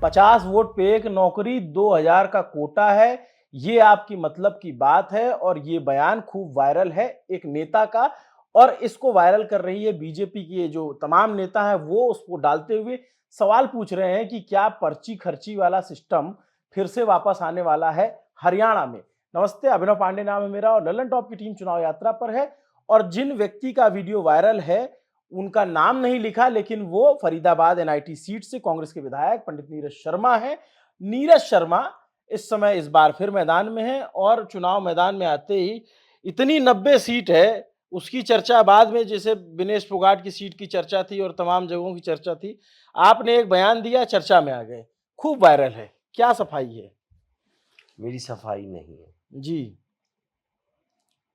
50 vote पे एक नौकरी 2000 का कोटा है। ये आपकी मतलब की बात है और ये बयान खूब वायरल है एक नेता का। और इसको वायरल कर रही है बीजेपी के जो तमाम नेता हैं, वो उसको डालते हुए सवाल पूछ रहे हैं कि क्या पर्ची खर्ची वाला सिस्टम फिर से वापस आने वाला है हरियाणा में। नमस्ते, अभिनव पांडे नाम है मेरा और ललन टॉप की टीम चुनाव यात्रा पर है। और जिन व्यक्ति का वीडियो वायरल है उनका नाम नहीं लिखा, लेकिन वो फरीदाबाद एनआईटी सीट से कांग्रेस के विधायक पंडित नीरज शर्मा हैं। नीरज शर्मा इस समय इस बार फिर मैदान में हैं और चुनाव मैदान में आते ही इतनी 90 सीट है, उसकी चर्चा बाद में, जैसे विनेश फोगाट की सीट की चर्चा थी और तमाम जगहों की चर्चा थी। आपने एक बयान दिया, चर्चा में आ गए, खूब वायरल है। क्या सफाई है? मेरी सफाई नहीं है। जी।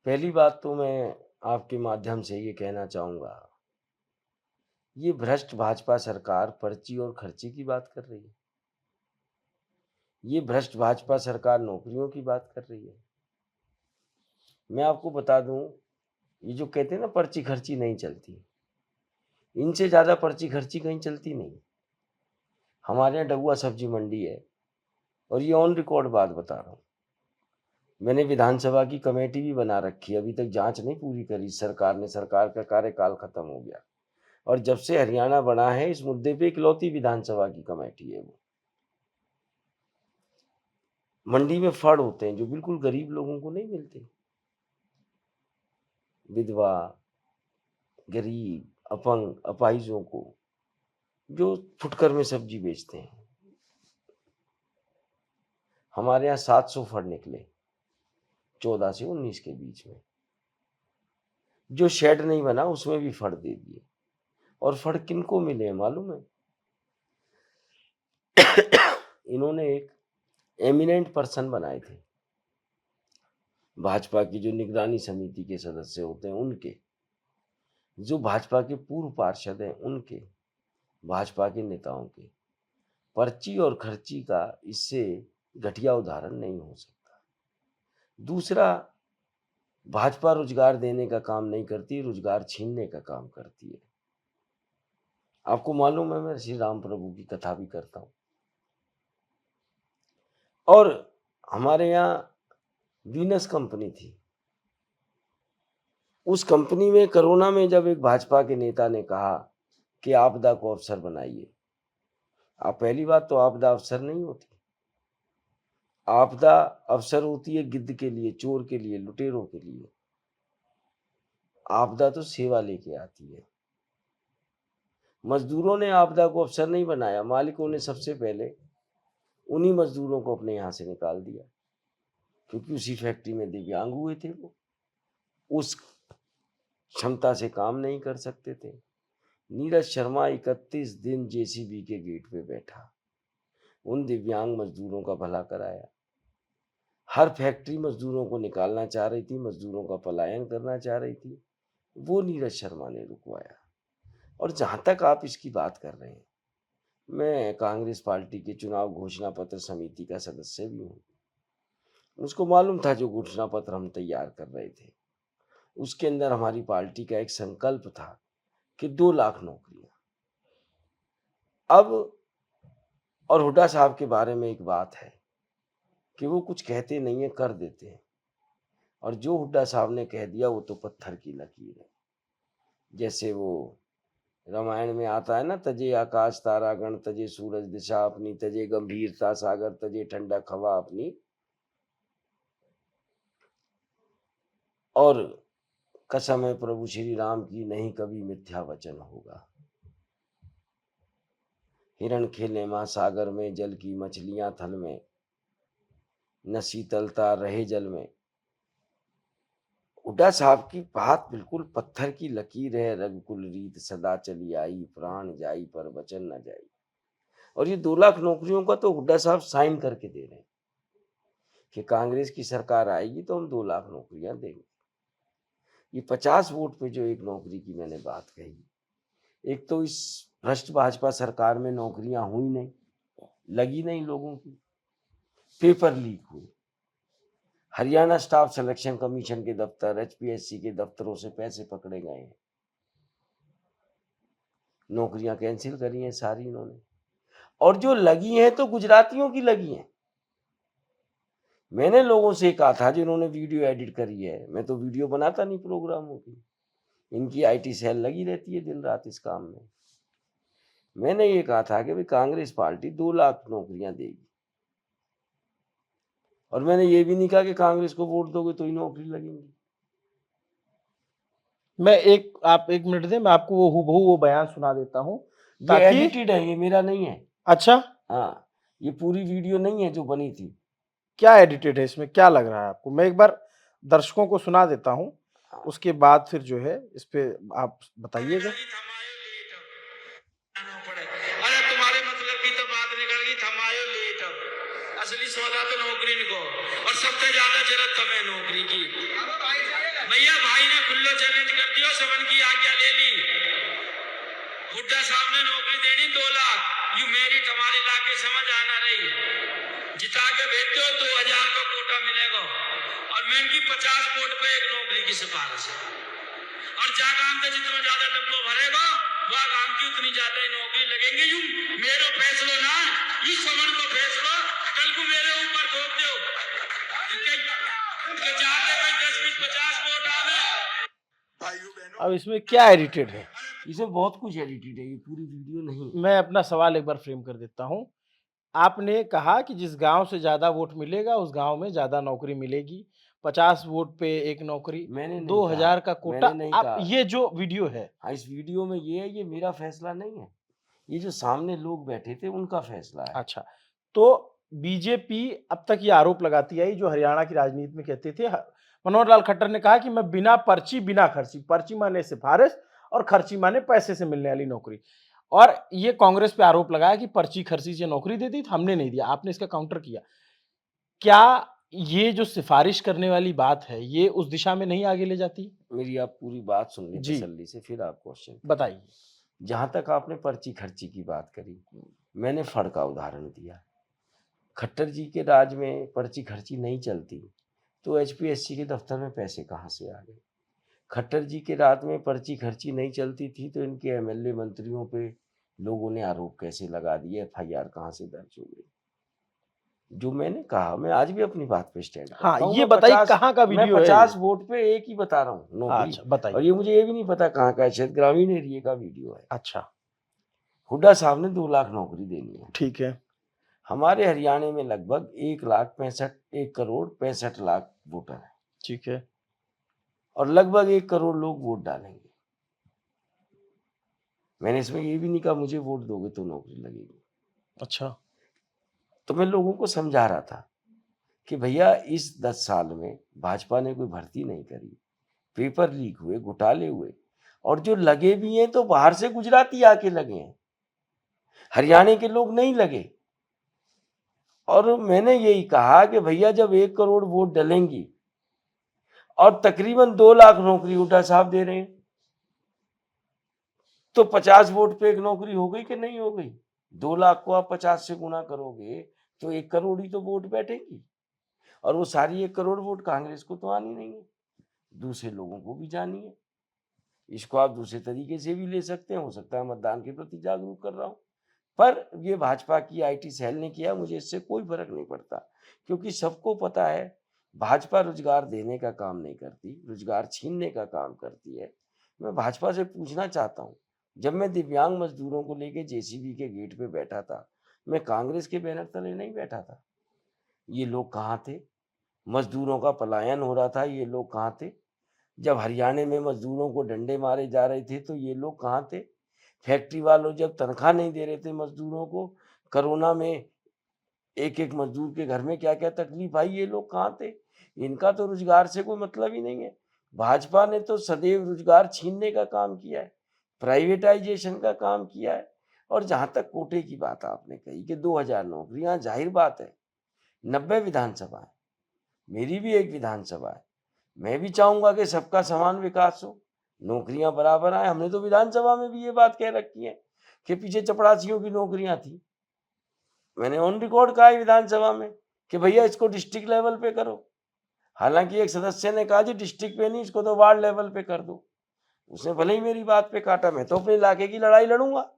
पहली बात तो मैं आपके माध्यम से ये कहना चाहूँगा, ये भ्रष्ट भाजपा सरकार पर्ची और खर्ची की बात कर रही है। ये भ्रष्ट भाजपा सरकार नौकरियों की बात कर रही है। मैं आपको बता दूं, ये जो कहते हैं ना पर्ची खर्ची नहीं चलती, इनसे ज़्यादा पर्ची खर्ची कहीं चलती नहीं। हमारे यहाँ डगुआ सब्जी मंडी है और ये ऑन रिकॉर्ड बात बता रहा हूँ। मैंने विधानसभा की कमेटी भी बना रखी है, अभी तक जांच नहीं पूरी करी सरकार ने, सरकार का कार्यकाल खत्म हो गया। और जब से हरियाणा बना है इस मुद्दे पे इकलौती विधानसभा की कमेटी है वो। मंडी में फड़ होते हैं जो बिल्कुल गरीब लोगों को नहीं मिलते, विधवा, गरीब, अपंग, अपाहिजों को, जो फुटकर में सब्जी बेचते हैं। हमारे यहाँ 700 फड़ निकले 14 से 19 के बीच में। जो शेड नहीं बना उसमें भी फड़ दे दिए। और फड़ किनको मिले हैं मालूम है? इन्होंने एक एमिनेंट पर्सन बनाए थे, भाजपा की जो निगरानी समिति के सदस्य होते हैं उनके, जो भाजपा के पूर्व पार्षद हैं उनके, भाजपा के नेताओं के। पर्ची और खर्ची का इससे घटिया उदाहरण नहीं हो सकता। दूसरा, भाजपा रोजगार देने का काम नहीं करती, रोजगार छीनने का काम करती है। आपको मालूम है मैं श्री राम प्रभु की कथा भी करता हूँ। और हमारे यहाँ वीनस कंपनी थी। उस कंपनी में कोरोना में जब एक भाजपा के नेता ने कहा कि आपदा को अवसर बनाइए, आप पहली बात तो आपदा अवसर नहीं होती। आपदा अवसर होती है गिद्ध के लिए, चोर के लिए, लुटेरों के लिए। आपदा तो सेवा लेके आती है। मजदूरों ने आपदा को अवसर नहीं बनाया, मालिकों ने सबसे पहले उन्हीं मजदूरों को अपने यहाँ से निकाल दिया, क्योंकि उसी फैक्ट्री में दिव्यांग हुए थे, वो उस क्षमता से काम नहीं कर सकते थे। नीरज शर्मा 31 दिन जेसीबी के गेट पे बैठा, उन दिव्यांग मजदूरों का भला कराया। हर फैक्ट्री मजदूरों को निकालना चाह रही थी, मजदूरों का पलायन करना चाह रही थी, वो नीरज शर्मा ने रुकवाया। और जहां तक आप इसकी बात कर रहे हैं, मैं कांग्रेस पार्टी के चुनाव घोषणा पत्र समिति का सदस्य भी हूँ। उसको मालूम था जो घोषणा पत्र हम तैयार कर रहे थे, उसके अंदर हमारी पार्टी का एक संकल्प था कि 2 लाख नौकरियां। अब और हुड्डा साहब के बारे में एक बात है कि वो कुछ कहते नहीं है, कर देते हैं। और जो हुड्डा साहब ने कह दिया वो तो पत्थर की लकीर है। जैसे वो रामायण में आता है ना, तजे आकाश तारागण, तजे सूरज दिशा अपनी, तजे गंभीरता सागर, तजे ठंडक हवा अपनी, और कसम है प्रभु श्री राम की नहीं कभी मिथ्या वचन होगा। हिरण खेले मां सागर में, जल की मछलियां थल में, न शीतलता रहे जल में। हुड्डा साहब की बात बिल्कुल पत्थर की लकीर है। रघुकुल रीत सदा चली आई, प्राण जाई पर वचन न जाई। और ये 2 लाख नौकरियों का तो हुड्डा साहब साइन करके दे रहे हैं कि कांग्रेस की सरकार आएगी तो हम 2 लाख नौकरियां देंगे। ये 50 वोट पे जो एक नौकरी की मैंने बात कही, एक तो इस भ्रष्ट भाजपा सरकार में नौकरियां हुई नहीं, लगी नहीं लोगों की, पेपर लीक हुए। हरियाणा स्टाफ सिलेक्शन कमीशन के दफ्तर, एचपीएससी के दफ्तरों से पैसे पकड़े गए हैं, नौकरियां कैंसिल करी हैं सारी इन्होंने। और जो लगी हैं तो गुजरातियों की लगी हैं। मैंने लोगों से कहा था जिन्होंने वीडियो एडिट करी है, मैं तो वीडियो बनाता नहीं प्रोग्रामों की, इनकी आईटी सेल लगी रहती है दिन रात इस काम में। मैंने ये कहा था कि भाई कांग्रेस पार्टी 2 लाख नौकरियां देगी, और मैंने ये भी नहीं कहा कि कांग्रेस को वोट दोगे तो ही नौकरी लगेंगी। आप 1 मिनट दें, मैं आपको वो हूबहू वो बयान सुना देता हूँ ये ताकि एडिटेड है, ये मेरा नहीं है। अच्छा, हाँ, ये पूरी वीडियो नहीं है जो बनी थी। क्या एडिटेड है इसमें, क्या लग रहा है आपको? मैं एक बार दर्शकों को सुना देता हूँ, हाँ। उसके बाद फिर जो है इस पे आप बताइएगा। अरे तुम्हारे मतलब की तो बात निकल गई, थमायो लेट अब असली सौदा तो नौकरी को, और सबसे ज्यादा जरूरत तुम्हें नौकरी की। भैया भाई ने खुल्लो चैलेंज कर दियो, सबन की आज्ञा ले ली। हुड्डा साहब ने नौकरी देनी 2 लाख, यू मेरिट हमारे इलाके समझ आना रही, जिता के भेज दो 2000 का कोटा मिलेगा, और मैं की 50 वोट पे एक नौकरी की सिफारिश है। और जा काम से जितना ज्यादा डब्बो भरेगा वह काम की उतनी ज्यादा ही नौकरी लगेंगे। यू मेरो फैसलो ना, यू समन को फैसलो कल को मेरे ऊपर थोप दो कि जाते कोई 10-20-50 वोट आवे। अब इसमें क्या एडिटेड है? इसमें बहुत कुछ एडिटेड है, ये पूरी वीडियो नहीं। मैं अपना सवाल एक बार फ्रेम कर देता हूँ। आपने कहा कि जिस गांव से ज्यादा वोट मिलेगा उस गांव में ज्यादा नौकरी मिलेगी, 50 वोट पे एक नौकरी, मैंने नहीं 2000 कहा, का कोटा। मैंने नहीं आप कहा। ये जो वीडियो है, हाँ, इस वीडियो में ये है, ये मेरा फैसला नहीं है, ये जो सामने लोग बैठे थे उनका फैसला है। अच्छा, तो बीजेपी अब तक ये आरोप लगाती आई जो हरियाणा की राजनीति में कहते थे। मनोहर लाल खट्टर ने कहा कि मैं बिना पर्ची बिना खर्ची, पर्ची माने सिफारिश और खर्ची माने पैसे से मिलने वाली नौकरी, और ये कांग्रेस पे आरोप लगाया कि पर्ची खर्ची से नौकरी दे दी, हमने नहीं दिया। आपने इसका काउंटर किया। क्या ये जो सिफारिश करने वाली बात है ये उस दिशा में नहीं आगे ले जाती? मेरी आप पूरी बात सुन ली जी, तसल्ली से, फिर आप क्वेश्चन। बताइए। जहां तक आपने पर्ची खर्ची की बात करी, मैंने फड़ का उदाहरण दिया। खट्टर जी के राज में पर्ची खर्ची नहीं चलती तो एचपीएससी के दफ्तर में पैसे कहाँ से आ गए? खट्टर जी के राज में पर्ची खर्ची नहीं चलती थी तो इनके एमएलए मंत्रियों पे लोगों ने आरोप कैसे लगा दिए, एफआईआर कहाँ से दर्ज हो गई? जो मैंने कहा, मैं आज भी अपनी बात पे स्टैंड हाँ, करता हूँ। ये मैं बताइए 50 कहाँ का मैं वीडियो है 50 ये? वोट पे एक ही बता रहा हूँ नौकरी। अच्छा, और बताइए। ये मुझे ये भी नहीं पता कहाँ का है, शायद ग्रामीण एरिया का वीडियो है। अच्छा, हुड्डा साहब ने 2 लाख नौकरी देनी है। ठीक है। हमारे हरियाणा में लगभग 1 करोड़ 65 लाख वोटर हैं, ठीक है। और लगभग 1 करोड़ लोग वोट डालेंगे। मैंने इसमें ये भी नहीं कहा मुझे वोट दोगे तो नौकरी लगेगी। अच्छा, तो मैं लोगों को समझा रहा था कि भैया इस 10 साल में भाजपा ने कोई भर्ती नहीं करी, पेपर लीक हुए, घोटाले हुए, और जो लगे भी हैं तो बाहर से गुजराती आके लगे हैं, हरियाणा के लोग नहीं लगे। और मैंने यही कहा कि भैया जब 1 करोड़ वोट डलेंगी और तकरीबन 2 लाख नौकरी हुड्डा साहब दे रहे हैं, तो 50 वोट पे एक नौकरी हो गई कि नहीं हो गई? 2 लाख को आप 50 से गुना करोगे तो 1 करोड़ ही तो वोट बैठेगी, और वो सारी 1 करोड़ वोट कांग्रेस को तो आनी नहीं है, दूसरे लोगों को भी जानी है। इसको आप दूसरे तरीके से भी ले सकते हैं, हो सकता है मतदान के प्रति जागरूक कर रहा हूँ, पर ये भाजपा की आईटी सेल ने किया, मुझे इससे कोई फर्क नहीं पड़ता, क्योंकि सबको पता है भाजपा रोजगार देने का काम नहीं करती, रोजगार छीनने का काम करती है। मैं भाजपा से पूछना चाहता हूँ, जब मैं दिव्यांग मजदूरों को लेके जेसीबी के गेट पे बैठा था, मैं कांग्रेस के बैनर तले नहीं बैठा था। ये लोग कहाँ थे? मजदूरों का पलायन हो रहा था, ये लोग कहाँ थे? जब हरियाणा में मजदूरों को डंडे मारे जा रहे थे तो ये लोग कहाँ थे? फैक्ट्री वालों जब तनख्वाह नहीं दे रहे थे मजदूरों को, कोरोना में एक एक मजदूर के घर में क्या क्या तकलीफ आई, ये लोग कहाँ थे? इनका तो रोजगार से कोई मतलब ही नहीं है। भाजपा ने तो सदैव रोजगार छीनने का काम किया है, प्राइवेटाइजेशन का काम किया है। और जहाँ तक कोटे की बात आपने कही कि 2000 नौकरियां, जाहिर बात है 90 विधानसभा है, मेरी भी एक विधानसभा है, मैं भी चाहूंगा कि सबका समान विकास हो, नौकरियां बराबर आए। हमने तो विधानसभा में भी ये बात कह रखी है कि पीछे चपरासियों की नौकरियां थी, मैंने ऑन रिकॉर्ड कहा है विधानसभा में कि भैया इसको डिस्ट्रिक्ट लेवल पे करो। हालांकि एक सदस्य ने कहा जी डिस्ट्रिक्ट पे नहीं, इसको तो वार्ड लेवल पे कर दो। उसने भले ही मेरी बात पे काटा, मैं तो अपने इलाके की लड़ाई लड़ूंगा,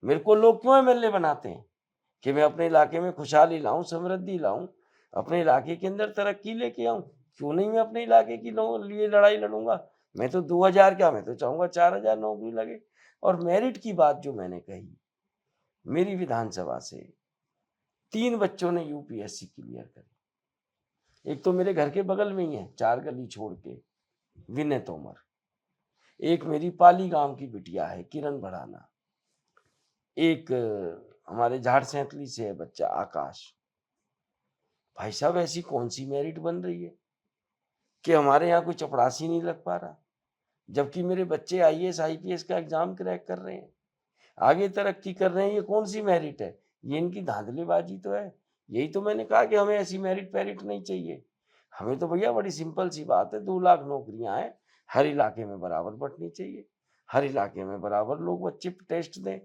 मेरे को लोग क्यों एमएलए बनाते हैं? कि मैं अपने इलाके में खुशहाली लाऊं, समृद्धि लाऊं, अपने इलाके के अंदर तरक्की लेके आऊं। क्यों नहीं मैं अपने इलाके की लिए लड़ाई लड़ूंगा। मैं तो 2000 क्या, मैं तो चाहूंगा 4000 नौकरी लगे। और मेरिट की बात जो मैंने कही, मेरी विधानसभा से 3 बच्चों ने यूपीएससी क्लियर करी। एक तो मेरे घर के बगल में ही है, 4 गली छोड़ के, विनय तोमर। एक मेरी पाली गांव की बिटिया है, किरण भड़ाना। एक हमारे झाड़ सैंतली से है बच्चा, आकाश। भाई साहब, ऐसी कौन सी मेरिट बन रही है कि हमारे यहाँ कोई चपरासी नहीं लग पा रहा, जबकि मेरे बच्चे आईएएस आईपीएस का एग्जाम क्रैक कर रहे हैं, आगे तरक्की कर रहे हैं। ये कौन सी मेरिट है? ये इनकी धांधलेबाजी तो है। यही तो मैंने कहा कि हमें ऐसी मेरिट पैरिट नहीं चाहिए। हमें तो भैया बड़ी सिंपल सी बात है, 2 लाख नौकरियां हैं, हर इलाके में बराबर बंटनी चाहिए, हर इलाके में बराबर लोग बच्चे टेस्ट दें,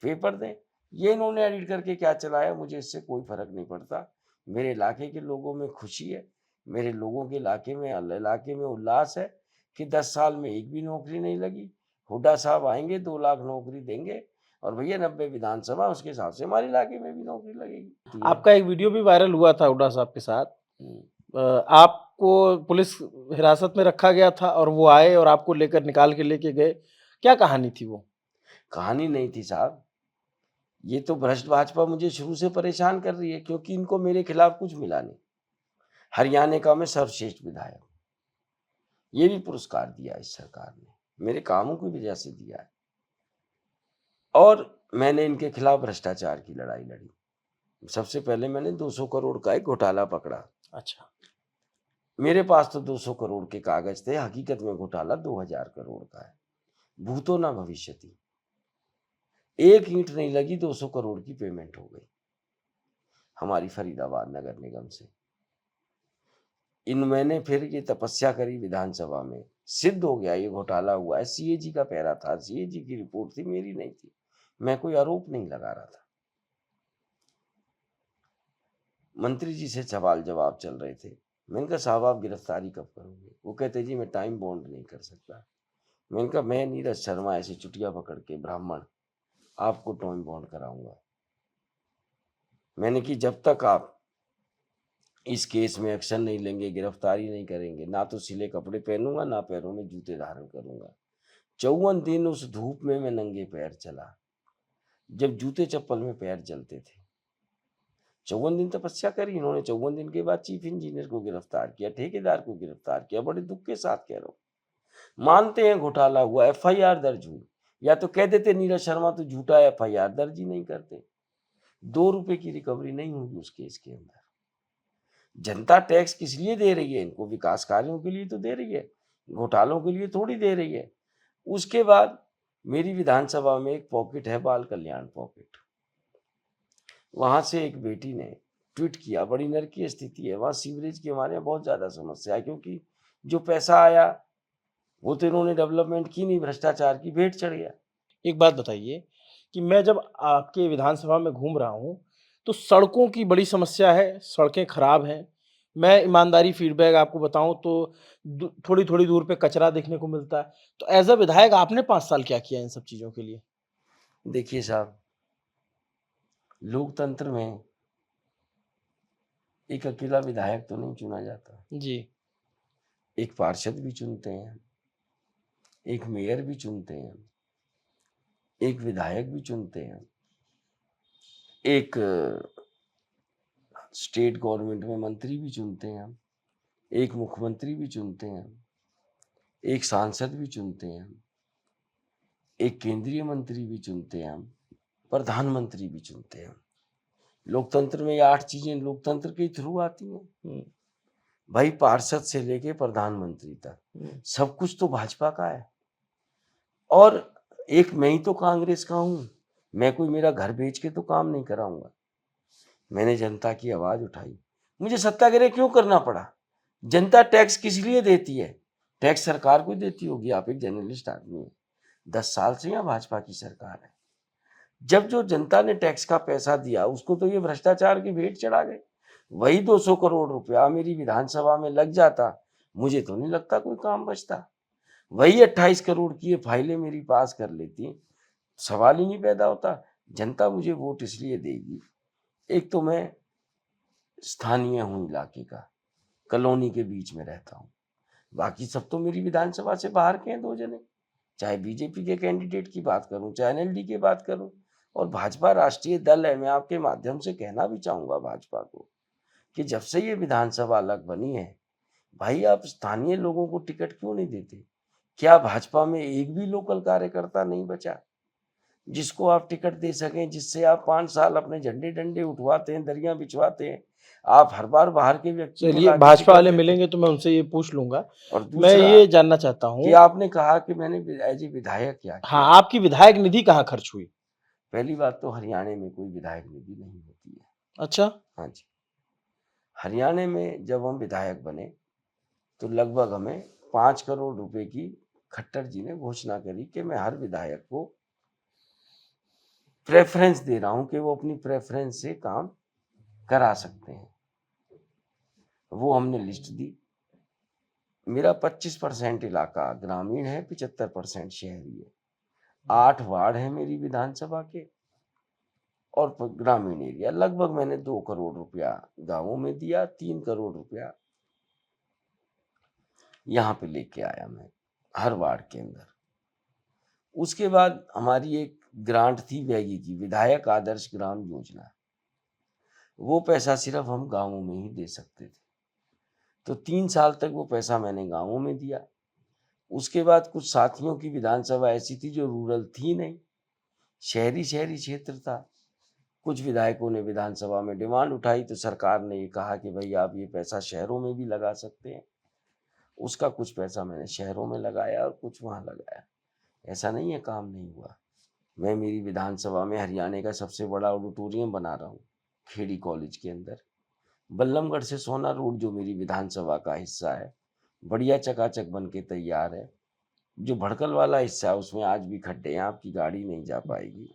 पेपर दें। ये इन्होंने एडिट करके क्या चलाया, मुझे इससे कोई फर्क नहीं पड़ता। मेरे इलाके के लोगों में खुशी है, मेरे लोगों के इलाके में उल्लास है कि 10 साल में एक भी नौकरी नहीं लगी। हुड्डा साहब आएंगे, 2 लाख नौकरी देंगे, और भैया 90 विधानसभा, उसके हिसाब से हमारे इलाके में भी नौकरी लगेगी। आपका एक वीडियो भी वायरल हुआ था हुड्डा साहब के साथ। आपको पुलिस हिरासत में रखा गया था और वो आए और आपको लेकर निकाल के लेके गए, क्या कहानी थी वो? कहानी नहीं थी साहब, ये तो भ्रष्ट भाजपा मुझे शुरू से परेशान कर रही है, क्योंकि इनको मेरे खिलाफ कुछ मिला नहीं। हरियाणा का मैं सर्वश्रेष्ठ विधायक, ये भी पुरस्कार दिया इस सरकार ने, मेरे कामों की वजह से दिया है। और मैंने इनके खिलाफ भ्रष्टाचार की लड़ाई लड़ी। सबसे पहले मैंने 200 करोड़ का एक घोटाला पकड़ा। अच्छा। मेरे पास तो 200 करोड़ के कागज थे, हकीकत में घोटाला 2000 करोड़ का है। भूतो ना भविष्यति, एक ईंट नहीं लगी, 200 करोड़ की पेमेंट हो गई हमारी फरीदाबाद नगर निगम से। मैंने फिर ये तपस्या करी विधानसभा में, सिद्ध हो गया ये घोटाला हुआ है। सीएजी का पैरा था, सीएजी की रिपोर्ट थी, मेरी नहीं थी, मैं कोई आरोप नहीं लगा रहा था। मंत्री जी से सवाल जवाब चल रहे थे, मैंने कहा साहब आप गिरफ्तारी कब करोगे? वो कहते जी मैं टाइम बॉन्ड नहीं कर सकता। मैंने कहा मैं नीरज शर्मा ऐसे चुटिया पकड़ के ब्राह्मण आपको टाइम बॉन्ड कराऊंगा? मैंने कि जब तक आप इस केस में एक्शन नहीं लेंगे, गिरफ्तारी नहीं करेंगे, ना तो सिले कपड़े पहनूंगा, ना पैरों में जूते धारण करूंगा। 54 दिन उस धूप में मैं नंगे पैर चला, जब जूते चप्पल में पैर जलते थे। 54 दिन तपस्या करी इन्होंने। 54 दिन के बाद चीफ इंजीनियर को गिरफ्तार किया, ठेकेदार को गिरफ्तार किया। बड़े दुख के साथ कह रहा हूं, मानते हैं घोटाला हुआ, एफआईआर दर्ज हुई, या तो कह देते नीरज शर्मा तो झूठा, एफआईआर दर्ज ही नहीं करते। 2 रुपए की रिकवरी नहीं होगी उस केस के अंदर। जनता टैक्स किस लिए दे रही है? इनको विकास कार्यों के लिए तो दे रही है, घोटालों के लिए थोड़ी दे रही है। उसके बाद मेरी विधानसभा में एक पॉकेट है, बाल कल्याण पॉकेट। वहां से एक बेटी ने ट्वीट किया, बड़ी नरकीय स्थिति है वहां, सीवरेज की हमारे यहाँ बहुत ज्यादा समस्या है, क्योंकि जो पैसा आया वो तो इन्होंने डेवलपमेंट की नहीं, भ्रष्टाचार की भेंट चढ़ गया। एक बात बताइए कि मैं जब आपके विधानसभा में घूम रहा हूँ, तो सड़कों की बड़ी समस्या है, सड़कें खराब हैं। मैं ईमानदारी फीडबैक आपको बताऊँ तो थोड़ी-थोड़ी दूर पे कचरा देखने को मिलता है। तो एज़ अ विधायक आपने 5 साल क्या किया इन सब चीज़ों के लिए? देखिए साहब, लोकतंत्र में एक अकेला विधायक तो नहीं चुना जाता, जी। एक पार्षद भी चुनते हैं, एक मेयर भी चुनते हैं, एक विधायक भी चुनते हैं, एक स्टेट गवर्नमेंट में मंत्री भी चुनते हैं, एक मुख्यमंत्री भी चुनते हैं, एक सांसद भी चुनते हैं, एक केंद्रीय मंत्री भी चुनते हैं, प्रधानमंत्री भी चुनते हैं। लोकतंत्र में ये 8 चीजें लोकतंत्र के थ्रू आती हैं। भाई पार्षद से लेके प्रधानमंत्री तक सब कुछ तो भाजपा का है। और एक मैं ही तो कांग्रेस का हूं, मैं कोई मेरा घर बेच के तो काम नहीं कराऊंगा। मैंने जनता की आवाज उठाई, मुझे सत्याग्रह क्यों करना पड़ा? जनता टैक्स किस लिए देती है? टैक्स सरकार को देती होगी, आप एक जर्नलिस्ट आदमी हैं, 10 साल से यहाँ भाजपा की सरकार है। जब जो जनता ने टैक्स का पैसा दिया उसको तो ये भ्रष्टाचार की भेंट चढ़ा गए। वही 200 करोड़ रुपया मेरी विधानसभा में लग जाता, मुझे तो नहीं लगता कोई काम बचता। वही 28 करोड़ की ये फाइलें मेरी पास कर लेती, सवाल ही नहीं पैदा होता। जनता मुझे वोट इसलिए देगी एक तो मैं स्थानीय हूँ इलाके का, कॉलोनी के बीच में रहता हूँ। बाकी सब तो मेरी विधानसभा से बाहर के हैं 2 जने। चाहे बीजेपी के कैंडिडेट की बात करूं, चाहे एनएलडी की बात करूं, और भाजपा राष्ट्रीय दल है। मैं आपके माध्यम से कहना भी चाहूंगा भाजपा को कि जब से ये विधानसभा अलग बनी है, भाई आप स्थानीय लोगों को टिकट क्यों नहीं देते? क्या भाजपा में एक भी लोकल कार्यकर्ता नहीं बचा जिसको आप टिकट दे सकें, जिससे आप 5 साल अपने झंडे डंडे उठवाते हैं, दरियां बिछवाते हैं, आप हर बार बाहर के व्यक्ति को चलिए, लाके भाजपा टिकट वाले देते हैं। मिलेंगे तो मैं उनसे ये पूछ लूंगा। और मैं दूसरा ये जानना चाहता कि हूँ, आपने कहा कि मैंने एज ए विधायक क्या हाँ, किया। आपकी विधायक निधि कहाँ खर्च हुई? पहली बात तो हरियाणा में कोई विधायक निधि नहीं होती है। अच्छा, हाँ जी, हरियाणा में जब हम विधायक बने तो लगभग हमें 5 करोड़ रुपए की खट्टर जी ने घोषणा करी कि मैं हर विधायक को प्रेफरेंस दे रहा हूं कि वो अपनी प्रेफरेंस से काम करा सकते हैं। वो हमने लिस्ट दी। मेरा 25% इलाका ग्रामीण है, 75% शहरी है। 8 वार्ड है मेरी विधानसभा के, और ग्रामीण एरिया लगभग मैंने 2 करोड़ रुपया गांवों में दिया, 3 करोड़ रुपया यहाँ पे लेके आया मैं हर वार्ड के अंदर। उसके बाद हमारी एक ग्रांट थी वैगी की, विधायक आदर्श ग्राम योजना। वो पैसा सिर्फ हम गांवों में ही दे सकते थे, तो 3 साल तक वो पैसा मैंने गांवों में दिया। उसके बाद कुछ साथियों की विधानसभा ऐसी थी जो रूरल थी नहीं, शहरी शहरी क्षेत्र था। कुछ विधायकों ने विधानसभा में डिमांड उठाई तो सरकार ने ये कहा कि भाई आप ये पैसा शहरों में भी लगा सकते हैं। उसका कुछ पैसा मैंने शहरों में लगाया और कुछ वहाँ लगाया। ऐसा नहीं है काम नहीं हुआ। मैं मेरी विधानसभा में हरियाणा का सबसे बड़ा ऑडिटोरियम बना रहा हूँ खेड़ी कॉलेज के अंदर। बल्लमगढ़ से सोना रोड जो मेरी विधानसभा का हिस्सा है, बढ़िया चकाचक बन के तैयार है। जो भड़कल वाला हिस्सा है उसमें आज भी खड्डे हैं, आपकी गाड़ी नहीं जा पाएगी।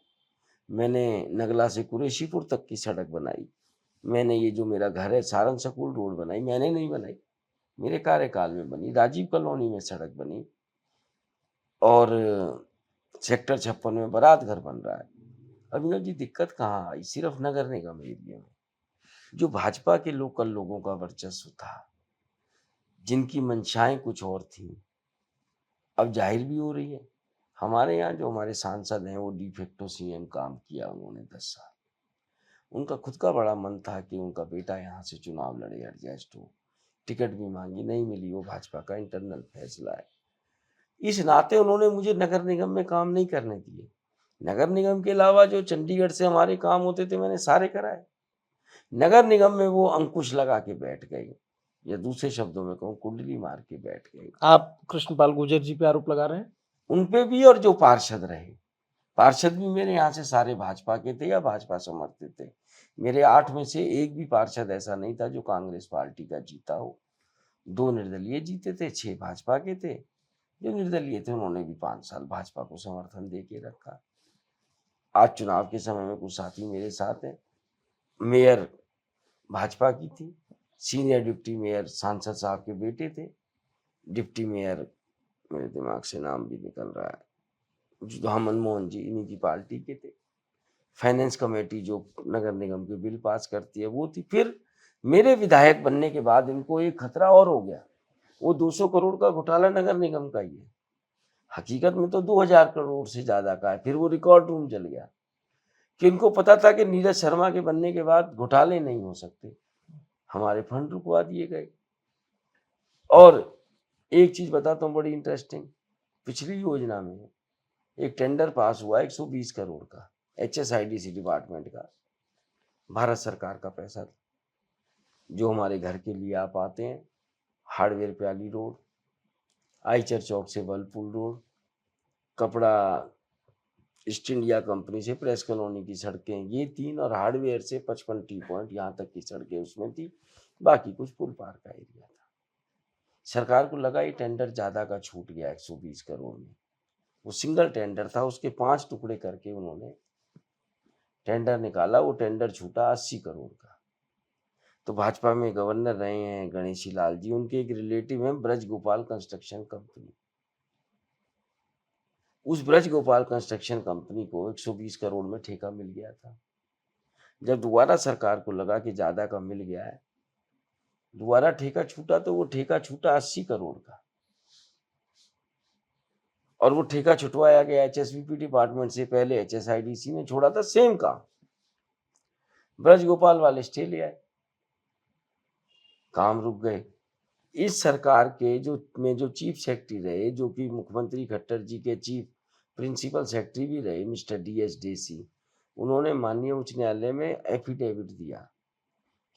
मैंने नगला से कुरेशीपुर तक की सड़क बनाई। मैंने ये जो मेरा घर है सारन सकूल रोड बनाई, मैंने नहीं बनाई, मेरे कार्यकाल में बनी। राजीव कॉलोनी में सड़क बनी, और सेक्टर 56 में बारात घर बन रहा है। अभिनव जी, दिक्कत कहाँ आई? सिर्फ नगर निगम एरिया में जो भाजपा के लोकल लोगों का वर्चस्व था, जिनकी मंशाएं कुछ और थी, अब जाहिर भी हो रही है। हमारे यहाँ जो हमारे सांसद हैं वो डिफेक्टो सीएम काम किया उन्होंने 10 साल। उनका खुद का बड़ा मन था कि उनका बेटा यहाँ से चुनाव लड़े, एडजस्ट हो। टिकट भी मांगी, नहीं मिली, वो भाजपा का इंटरनल फैसला है। इस नाते उन्होंने मुझे नगर निगम में काम नहीं करने दिए। नगर निगम के अलावा जो चंडीगढ़ से हमारे काम होते थे मैंने सारे कराए। नगर निगम में वो अंकुश लगा के बैठ गए, या दूसरे शब्दों में कहूँ कुंडली मार के बैठ गए। आप कृष्णपाल गुर्जर जी पे आरोप लगा रहे हैं? उन पे भी, और जो पार्षद रहे, पार्षद भी मेरे यहाँ से सारे भाजपा के थे या भाजपा समर्थित थे। मेरे 8 में से एक भी पार्षद ऐसा नहीं था जो कांग्रेस पार्टी का जीता हो। 2 निर्दलीय जीते थे, 6 भाजपा के थे। जो निर्दलीय थे उन्होंने भी 5 साल भाजपा को समर्थन दे के रखा। आज चुनाव के समय में कुछ साथी मेरे साथ हैं। मेयर भाजपा की थी, सीनियर डिप्टी मेयर सांसद साहब के बेटे थे। डिप्टी मेयर मेरे दिमाग से नाम भी निकल रहा है, जो हाँ, मनमोहन जी, इन्हीं की पार्टी के थे। फाइनेंस कमेटी जो नगर निगम के बिल पास करती है वो थी। फिर मेरे विधायक बनने के बाद इनको एक खतरा और हो गया। वो 200 करोड़ का घोटाला नगर निगम का ही है, हकीकत में तो 2000 करोड़ से ज्यादा का है। फिर वो रिकॉर्ड रूम चल गया कि इनको पता था कि नीरज शर्मा के बनने के बाद घोटाले नहीं हो सकते। हमारे फंड रुकवा दिए गए। और एक चीज बताता हूँ बड़ी इंटरेस्टिंग, पिछली योजना में एक टेंडर पास हुआ 120 करोड़ का, HSIDC डिपार्टमेंट का, भारत सरकार का पैसा, जो हमारे घर के लिए आप आते हैं, हार्डवेयर प्याली रोड, आईचर चौक से वलपुल रोड, कपड़ा ईस्ट इंडिया कंपनी से प्रेस कॉलोनी की सड़कें, ये 3, और हार्डवेयर से 55 टी पॉइंट यहाँ तक की सड़कें उसमें थी। बाकी कुछ पुल पार का एरिया था। सरकार को लगा ये टेंडर ज्यादा का छूट गया 120 करोड़ में। वो सिंगल टेंडर था, उसके 5 टुकड़े करके उन्होंने टेंडर निकाला। वो टेंडर छूटा 80 करोड़ का। तो भाजपा में गवर्नर रहे हैं गणेशी लाल जी, उनके एक रिलेटिव हैं ब्रज गोपाल कंस्ट्रक्शन कंपनी। उस ब्रज गोपाल कंस्ट्रक्शन कंपनी को 120 करोड़ में ठेका मिल गया था। जब दोबारा सरकार को लगा कि ज़्यादा का मिल गया है, दोबारा ठेका छूटा, तो वो ठेका छूटा 80 करोड़ का, और वो ठेका छुटवाया गया एचएसवीपी डिपार्टमेंट से, पहले एचएसआईडीसी ने छोड़ा था सेम काम। ब्रजगोपाल वाले स्टे ले आए, काम रुक गए। इस सरकार के जो चीफ सेक्रेटरी रहे, जो कि मुख्यमंत्री खट्टर जी के चीफ प्रिंसिपल सेक्रेटरी भी रहे, मिस्टर DS डेसी, उन्होंने माननीय उच्च न्यायालय में एफिडेविट दिया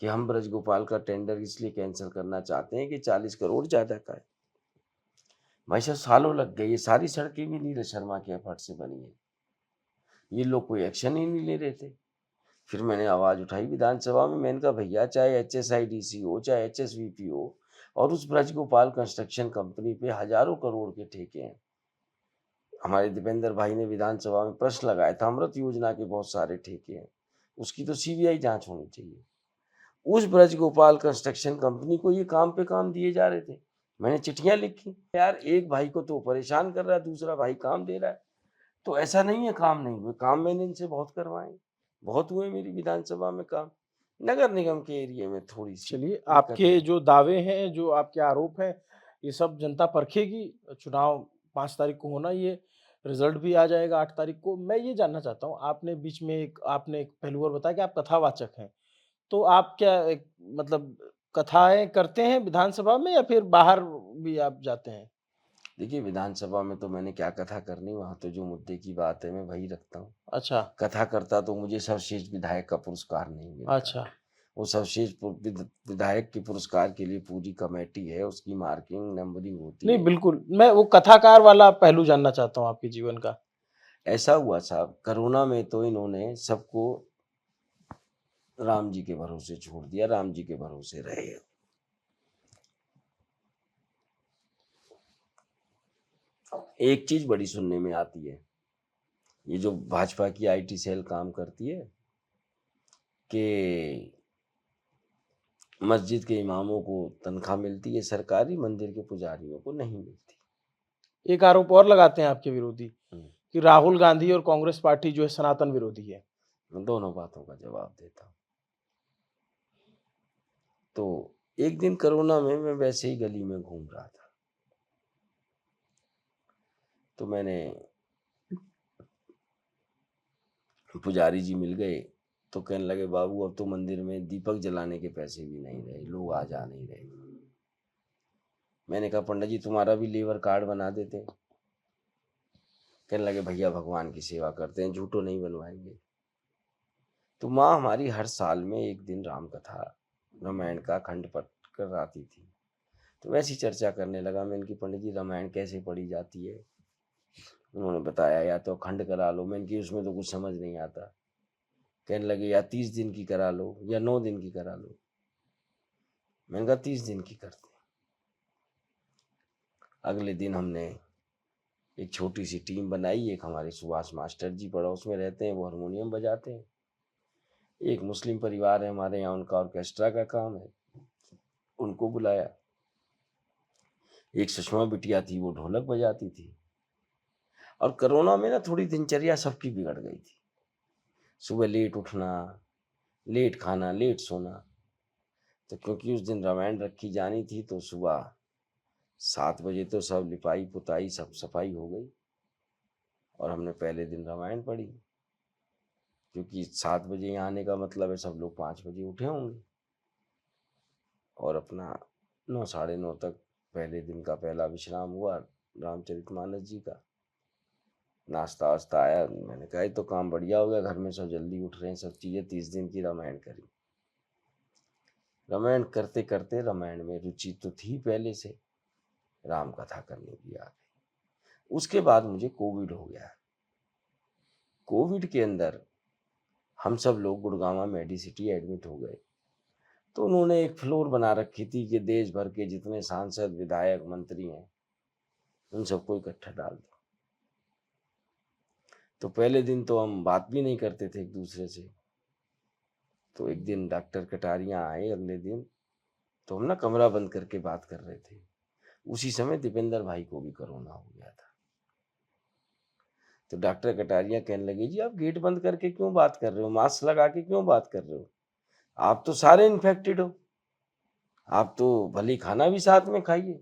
कि हम ब्रजगोपाल का टेंडर इसलिए कैंसिल करना चाहते हैं कि 40 करोड़ ज्यादा का है। भाई साहब, सालों लग गए, ये सारी सड़कें भी नीरज शर्मा के एफर्ट से बनी है, ये लोग कोई एक्शन ही नहीं ले रहे थे। फिर मैंने आवाज उठाई विधानसभा में, मैंने कहा भैया, चाहे HSIDC हो, चाहे HSVP हो, और उस ब्रजगोपाल कंस्ट्रक्शन कंपनी पे हजारों करोड़ के ठेके हैं। हमारे दीपेंद्र भाई ने विधानसभा में प्रश्न लगाया था, अमृत योजना के बहुत सारे ठेके हैं, उसकी तो CBI जांच होनी चाहिए। उस ब्रजगोपाल कंस्ट्रक्शन कंपनी को ये काम पे काम दिए जा रहे थे। मैंने चिट्ठियां लिखी, यार एक भाई को तो परेशान कर रहा है, दूसरा भाई काम दे रहा है, तो ऐसा नहीं है काम नहीं हुए, काम मैंने इनसे बहुत करवाए, बहुत हुए मेरी विधानसभा में काम। नगर निगम के एरिया में थोड़ी सी चलिए, दिक्कत आपके है। जो दावे हैं, जो आपके आरोप हैं, ये सब जनता परखेगी। चुनाव 5 तारीख को होना ही है, रिजल्ट भी आ जाएगा 8 तारीख को। मैं ये जानना चाहता हूँ, आपने बीच में आपने एक पहलू और बताया कि आप कथावाचक हैं। तो आप क्या एक मतलब कथाएँ करते हैं विधानसभा में या फिर बाहर भी आप जाते हैं? देखिए, विधानसभा में तो मैंने क्या कथा करनी, वहां तो जो मुद्दे की बात है मैं वही रखता हूँ। अच्छा, कथा करता तो मुझे सर्वश्रेष्ठ विधायक का पुरस्कार नहीं मिलता। अच्छा। वो सर्वश्रेष्ठ विधायक के पुरस्कार के लिए पूरी कमेटी है, उसकी मार्किंग नंबरिंग होती नहीं, है। बिल्कुल, मैं वो कथाकार वाला पहलू जानना चाहता हूँ आपके जीवन का। ऐसा हुआ साहब, कोरोना में तो इन्होंने सबको राम जी के भरोसे छोड़ दिया, राम जी के भरोसे रहे। एक चीज बड़ी सुनने में आती है, ये जो भाजपा की IT सेल काम करती है कि मस्जिद के इमामों को तनख्वाह मिलती है सरकारी, मंदिर के पुजारियों को नहीं मिलती। एक आरोप और लगाते हैं आपके विरोधी हम्म, कि राहुल गांधी और कांग्रेस पार्टी जो है सनातन विरोधी है। मैं दोनों बातों का जवाब देता हूँ। तो एक दिन कोरोना में मैं वैसे ही गली में घूम रहा था, तो मैंने पुजारी जी मिल गए, तो कहने लगे, बाबू अब तो मंदिर में दीपक जलाने के पैसे भी नहीं रहे, लोग आ जा नहीं रहे। मैंने कहा, पंडित जी तुम्हारा भी लेबर कार्ड बना देते। कहने लगे, भैया भगवान की सेवा करते हैं, झूठो नहीं बनवाएंगे। तो माँ हमारी हर साल में एक दिन राम कथा, रामायण का खंड पढ़ कर आती थी। तो वैसी चर्चा करने लगा मैं इनकी, पंडित जी रामायण कैसे पढ़ी जाती है? उन्होंने बताया, या तो खंड करा लो। मैं इनकी, उसमें तो कुछ समझ नहीं आता। कहने लगे, या 30 दिन की करा लो या 9 दिन की करा लो। मैंने कहा 30 दिन की करते हैं। अगले दिन हमने एक छोटी सी टीम बनाई, एक हमारे सुभाष मास्टर जी पड़ोस में रहते हैं, वो हारमोनियम बजाते हैं। एक मुस्लिम परिवार है हमारे यहाँ, उनका ऑर्केस्ट्रा का काम है, उनको बुलाया। एक सुषमा बिटिया थी, वो ढोलक बजाती थी। और कोरोना में ना थोड़ी दिनचर्या सबकी बिगड़ गई थी, सुबह लेट उठना, लेट खाना, लेट सोना। तो क्योंकि उस दिन रामायण रखी जानी थी, तो सुबह 7 बजे तो सब लिपाई पुताई सब सफाई हो गई, और हमने पहले दिन रामायण पढ़ी। क्योंकि 7 बजे यहाँ आने का मतलब है सब लोग 5 बजे उठे होंगे, और अपना 9 साढ़े 9 तक पहले दिन का पहला विश्राम हुआ रामचरितमानस जी का। नाश्ता वास्ता आया, मैंने कहा तो काम बढ़िया हो गया, घर में सब जल्दी उठ रहे हैं, सब चीज़ें। 30 दिन की रामायण करी। रामायण करते करते, रामायण में रुचि तो थी पहले से, राम कथा करने की आ गई। उसके बाद मुझे कोविड हो गया। कोविड के अंदर हम सब लोग गुड़गांव मेडिसिटी एडमिट हो गए। तो उन्होंने एक फ्लोर बना रखी थी कि देश भर के जितने सांसद, विधायक, मंत्री हैं, उन सबको इकट्ठा डाल दो। तो पहले दिन तो हम बात भी नहीं करते थे एक दूसरे से। तो एक दिन डॉक्टर कटारिया आए अगले दिन, तो हम ना कमरा बंद करके बात कर रहे थे। उसी समय दीपेंद्र भाई को भी कोरोना हो गया था। तो डॉक्टर कटारिया कहने लगे, जी आप गेट बंद करके क्यों बात कर रहे हो, मास्क लगा के क्यों बात कर रहे हो, आप तो सारे इन्फेक्टेड हो, आप तो भले खाना भी साथ में खाइए,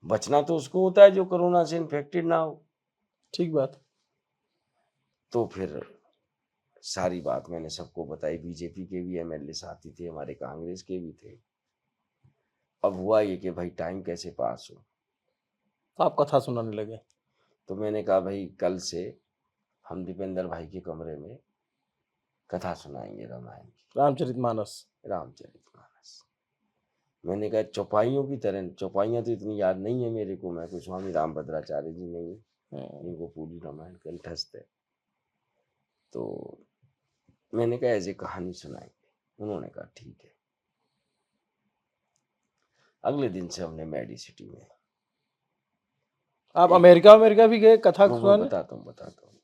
बचना तो उसको होता है जो कोरोना से इन्फेक्टेड ना हो। ठीक बात। तो फिर सारी बात मैंने सबको बताई, बीजेपी के भी एमएलए साथी थे, हमारे कांग्रेस के भी थे। अब हुआ ये कि भाई टाइम कैसे पास हो, तो आप कथा सुनाने लगे। तो मैंने कहा भाई कल से हम दीपेंद्र भाई के कमरे में कथा सुनाएंगे रामायण की, रामचरितमानस। रामचरितमानस। मैंने कहा चौपाइयों की तरह, चौपाइयाँ तो इतनी याद नहीं है मेरे को, मैं कोई स्वामी रामभद्राचार्य जी नहीं हूँ जिनको पूरी रामायण कंठस्थ है। तो मैंने कहा ऐसे कहानी सुनाएंगे। उन्होंने कहा ठीक है। अगले दिन से हमने मेडिसिटी में, आप अमेरिका भी गए कथा मैं सुनाने? बताता हूँ।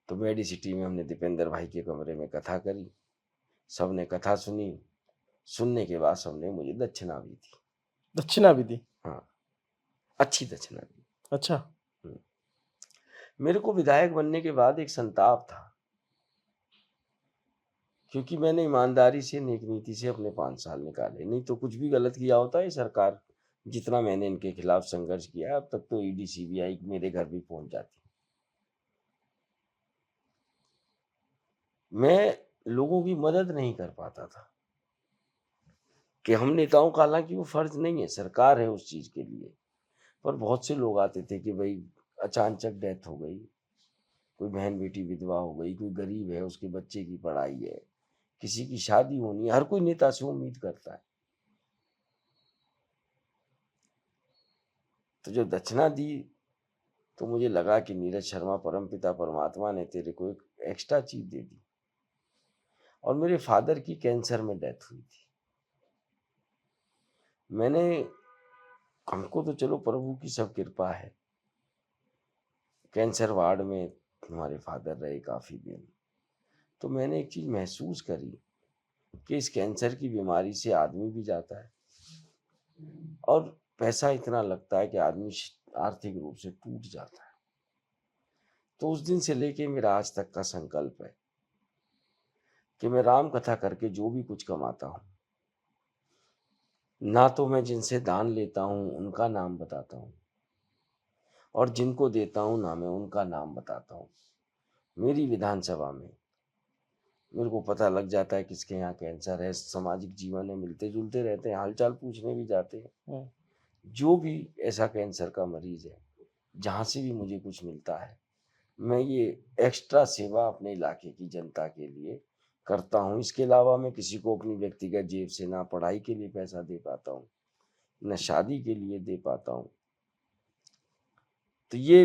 तो मेडिसिटी में हमने दीपेंद्र भाई के कमरे में कथा करी, सबने कथा सुनी, सुनने के बाद सबने मुझे दक्षिणा भी दी। दक्षिणा भी दी? हाँ, अच्छी दक्षिणा दी। अच्छा। मेरे को विधायक बनने के बाद एक संताप था, क्योंकि मैंने ईमानदारी से, नेक नीति से अपने 5 साल निकाले, नहीं तो कुछ भी गलत किया होता है सरकार, जितना मैंने इनके खिलाफ संघर्ष किया अब तक तो ईडी सीबीआई मेरे घर भी पहुंच जाती। मैं लोगों की मदद नहीं कर पाता था, कि हम नेताओं का हालांकि वो फर्ज नहीं है, सरकार है उस चीज के लिए, पर बहुत से लोग आते थे कि भाई अचानक डेथ हो गई, कोई बहन बेटी विधवा हो गई, कोई गरीब है उसके बच्चे की पढ़ाई है, किसी की शादी होनी है, हर कोई नेता से उम्मीद करता है। तो जब दक्षिणा दी तो मुझे लगा कि नीरज शर्मा परमपिता परमात्मा ने तेरे को एक एक्स्ट्रा चीज दे दी। और मेरे फादर की कैंसर में डेथ हुई थी। मैंने, हमको तो चलो प्रभु की सब कृपा है, कैंसर वार्ड में हमारे फादर रहे काफी दिन, तो मैंने एक चीज महसूस करी कि इस कैंसर की बीमारी से आदमी भी जाता है और पैसा इतना लगता है कि आदमी आर्थिक रूप से टूट जाता है। तो उस दिन से लेके मेरा आज तक का संकल्प है कि मैं राम कथा करके जो भी कुछ कमाता हूँ, ना तो मैं जिनसे दान लेता हूँ उनका नाम बताता हूँ, और जिनको देता हूँ ना मैं उनका नाम बताता हूँ। मेरी विधानसभा में मेरे को पता लग जाता है किसके यहाँ कैंसर है, सामाजिक जीवन है, मिलते जुलते रहते हैं, हालचाल पूछने भी जाते हैं। जो भी ऐसा कैंसर का मरीज है, जहाँ से भी मुझे कुछ मिलता है, मैं ये एक्स्ट्रा सेवा अपने इलाके की जनता के लिए करता हूँ। इसके अलावा मैं किसी को अपनी व्यक्तिगत जेब से ना पढ़ाई के लिए पैसा दे पाता हूँ, न शादी के लिए दे पाता हूँ। तो ये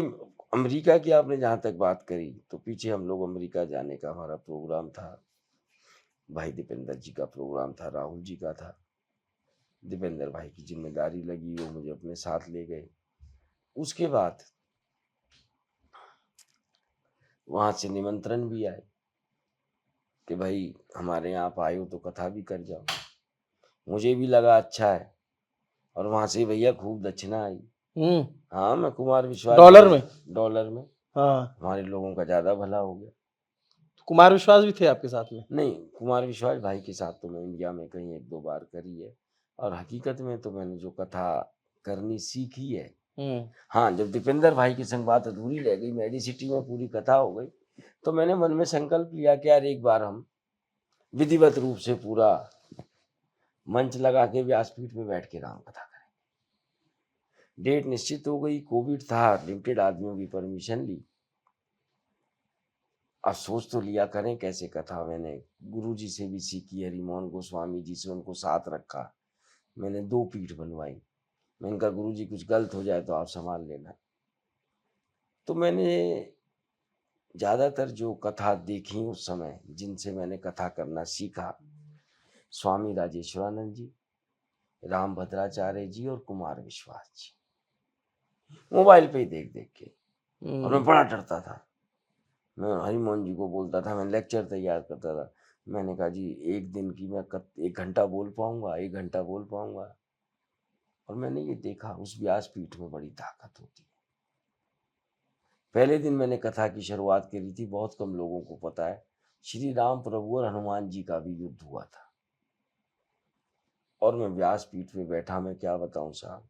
अमेरिका की आपने जहाँ तक बात करी, तो पीछे हम लोग अमेरिका जाने का हमारा प्रोग्राम था, भाई दीपेंद्र जी का प्रोग्राम था, राहुल जी का था। दीपेंद्र भाई की जिम्मेदारी लगी, वो मुझे अपने साथ ले गए। उसके बाद वहां से निमंत्रण भी आए कि भाई हमारे यहाँ आप आए हो तो कथा भी कर जाओ। मुझे भी लगा अच्छा है, और वहां से भैया खूब दक्षिणा आई। हाँ, मैं कुमार विश्वास, डॉलर में? डॉलर में। हाँ। हमारे लोगों का ज्यादा भला हो गया। तो कुमार विश्वास भी थे आपके साथ में? नहीं, कुमार विश्वास भाई के साथ तो मैं इंडिया में कहीं 1-2 बार करी है, और हकीकत में तो मैंने जो कथा करनी सीखी है। हाँ, जब दीपेंद्र भाई की संग बात अधूरी रह गई, मेडिसिटी में पूरी कथा हो गई, तो मैंने मन में संकल्प लिया कि यार एक बार हम विधिवत रूप से पूरा मंच लगा के व्यासपीठ में बैठ के राम कथा करेंगे। डेट निश्चित हो गई, कोविड था, लिमिटेड आदमियों की परमिशन ली। अब सोच तो लिया करें कैसे कथा। मैंने गुरु जी से भी सीखी, हरिमोहन गोस्वामी जी से, उनको साथ रखा। मैंने 2 पीठ बनवाई। मैंने कहा गुरु जी कुछ गलत हो जाए तो आप संभाल लेना। तो मैंने ज्यादातर जो कथा देखी उस समय, जिनसे मैंने कथा करना सीखा, स्वामी राजेश्वरानंद जी, राम भद्राचार्य जी और कुमार विश्वास जी, मोबाइल पे ही देख देख के। और मैं बड़ा डरता था। मैं हरिमोहन जी को बोलता था, मैं लेक्चर तैयार करता था, मैंने कहा जी एक दिन की मैं 1 घंटा बोल पाऊंगा, 1 घंटा बोल पाऊंगा। और मैंने ये देखा उस व्यासपीठ में बड़ी ताकत होती है, पहले दिन मैंने कथा की शुरुआत करी थी, बहुत कम लोगों को पता है, श्री राम प्रभु और हनुमान जी का भी युद्ध हुआ था। और मैं व्यासपीठ पे बैठा, मैं क्या बताऊं साहब,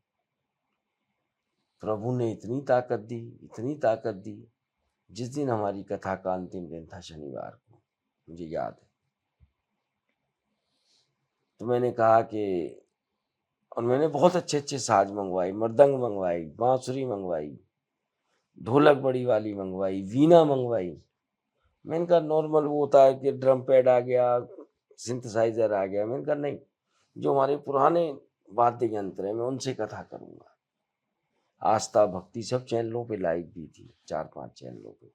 प्रभु ने इतनी ताकत दी। जिस दिन हमारी कथा का अंतिम दिन था, शनिवार को, मुझे याद है, तो मैंने कहा कि, और मैंने बहुत अच्छे अच्छे साज मंगवाई, मृदंग मंगवाई, बांसुरी मंगवाई, ढोलक बड़ी वाली मंगवाई, वीणा मंगवाई। मैंने कहा नॉर्मल वो होता है कि ड्रम पैड आ गया, सिंथेसाइजर आ गया। मैंने कहा नहीं, जो हमारे पुराने वाद्य यंत्र हैं मैं उनसे कथा करूंगा। आस्था भक्ति सब चैनलों पे लाइव भी थी, 4-5 चैनलों पे।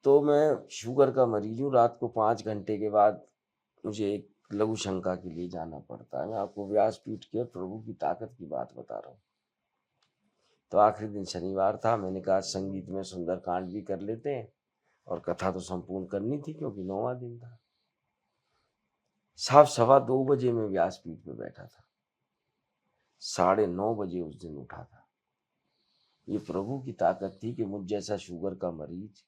तो मैं शुगर का मरीज हूँ, रात को 5 घंटे के बाद मुझे एक लघु शंका के लिए जाना पड़ता है। मैं आपको व्यासपीठ के प्रभु की ताकत की बात बता रहा हूँ। तो आखिरी दिन शनिवार था, मैंने कहा संगीत में सुंदरकांड भी कर लेते हैं, और कथा तो संपूर्ण करनी थी क्योंकि 9वां दिन था। साहब 2:15 बजे मैं व्यासपीठ पे बैठा था, 9:30 बजे उस दिन उठा था। ये प्रभु की ताकत थी कि मुझ जैसा शुगर का मरीज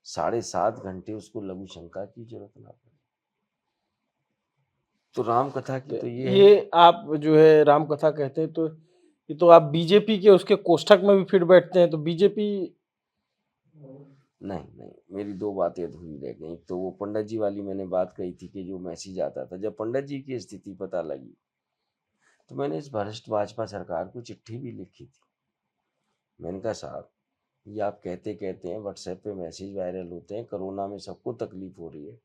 7.5 घंटे उसको लघु शंका की जरूरत ना पड़ी। तो राम कथा की तो ये है। ये आप जो है राम कथा कहते हैं, तो ये तो आप बीजेपी के उसके कोष्ठक में भी फिर बैठते हैं, तो बीजेपी नहीं, मेरी 2 बातें अधूरी रह गई। एक तो वो पंडित जी वाली मैंने बात कही थी कि जो मैसेज आता था, जब पंडित जी की स्थिति पता लगी तो मैंने इस भ्रष्ट भाजपा सरकार को चिट्ठी भी लिखी थी। मैंने कहा साहब, ये आप कहते हैं, व्हाट्सएप पे मैसेज वायरल होते हैं, कोरोना में सबको तकलीफ हो रही है,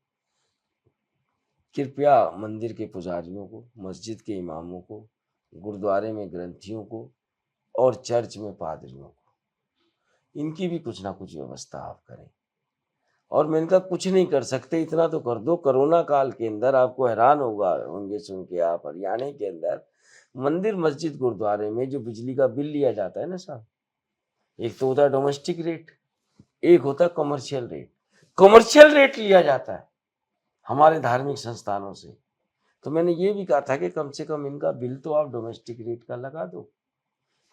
कृपया मंदिर के पुजारियों को, मस्जिद के इमामों को, गुरुद्वारे में ग्रंथियों को और चर्च में पादरियों को, इनकी भी कुछ ना कुछ व्यवस्था आप करें। और मैंने कहा कुछ नहीं कर सकते, इतना तो कर दो, कोरोना काल के अंदर आपको हैरान होंगे सुन के आप, हरियाणा के अंदर मंदिर मस्जिद गुरुद्वारे में जो बिजली का बिल लिया जाता है ना साहब, एक तो होता है डोमेस्टिक रेट, एक होता है कमर्शियल रेट। कमर्शियल रेट लिया जाता है हमारे धार्मिक संस्थानों से। तो मैंने ये भी कहा था कि कम से कम इनका बिल तो आप डोमेस्टिक रेट का लगा दो,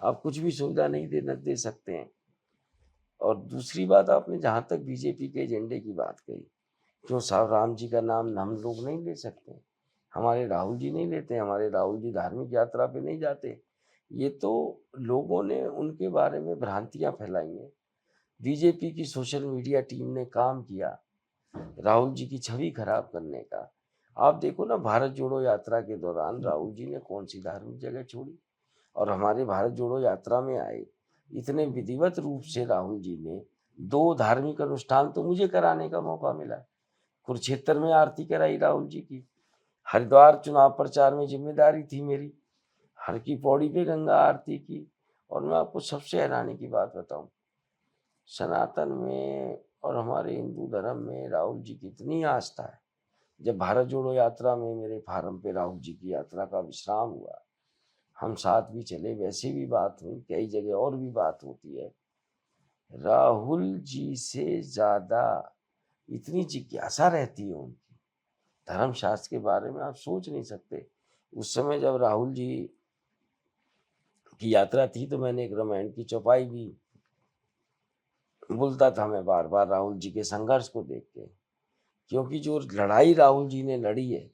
आप कुछ भी सुविधा नहीं दे सकते हैं। और दूसरी बात, आपने जहाँ तक बीजेपी के एजेंडे की बात कही, क्यों साहब राम जी का नाम हम लोग नहीं ले सकते, हमारे राहुल जी नहीं लेते, हमारे राहुल जी धार्मिक यात्रा पे नहीं जाते। ये तो लोगों ने उनके बारे में भ्रांतियां फैलाई हैं। बीजेपी की सोशल मीडिया टीम ने काम किया राहुल जी की छवि खराब करने का। आप देखो ना, भारत जोड़ो यात्रा के दौरान राहुल जी ने कौन सी धार्मिक जगह छोड़ी, और हमारे भारत जोड़ो यात्रा में आए इतने विधिवत रूप से राहुल जी ने 2 धार्मिक अनुष्ठान तो मुझे कराने का मौका मिला। कुरुक्षेत्र में आरती कराई राहुल जी की, हरिद्वार चुनाव प्रचार में जिम्मेदारी थी मेरी, हर की पौड़ी पे गंगा आरती की। और मैं आपको सबसे हैरानी की बात बताऊं, सनातन में और हमारे हिंदू धर्म में राहुल जी की इतनी आस्था है। जब भारत जोड़ो यात्रा में मेरे फार्म पे राहुल जी की यात्रा का विश्राम हुआ, हम साथ भी चले, वैसे भी बात हुई, कई जगह और भी बात होती है। राहुल जी से ज्यादा इतनी जिज्ञासा रहती है उनकी धर्म शास्त्र के बारे में, आप सोच नहीं सकते। उस समय जब राहुल जी की यात्रा थी तो मैंने एक रामायण की चौपाई भी बोलता था मैं बार बार राहुल जी के संघर्ष को देख के, क्योंकि जो लड़ाई राहुल जी ने लड़ी है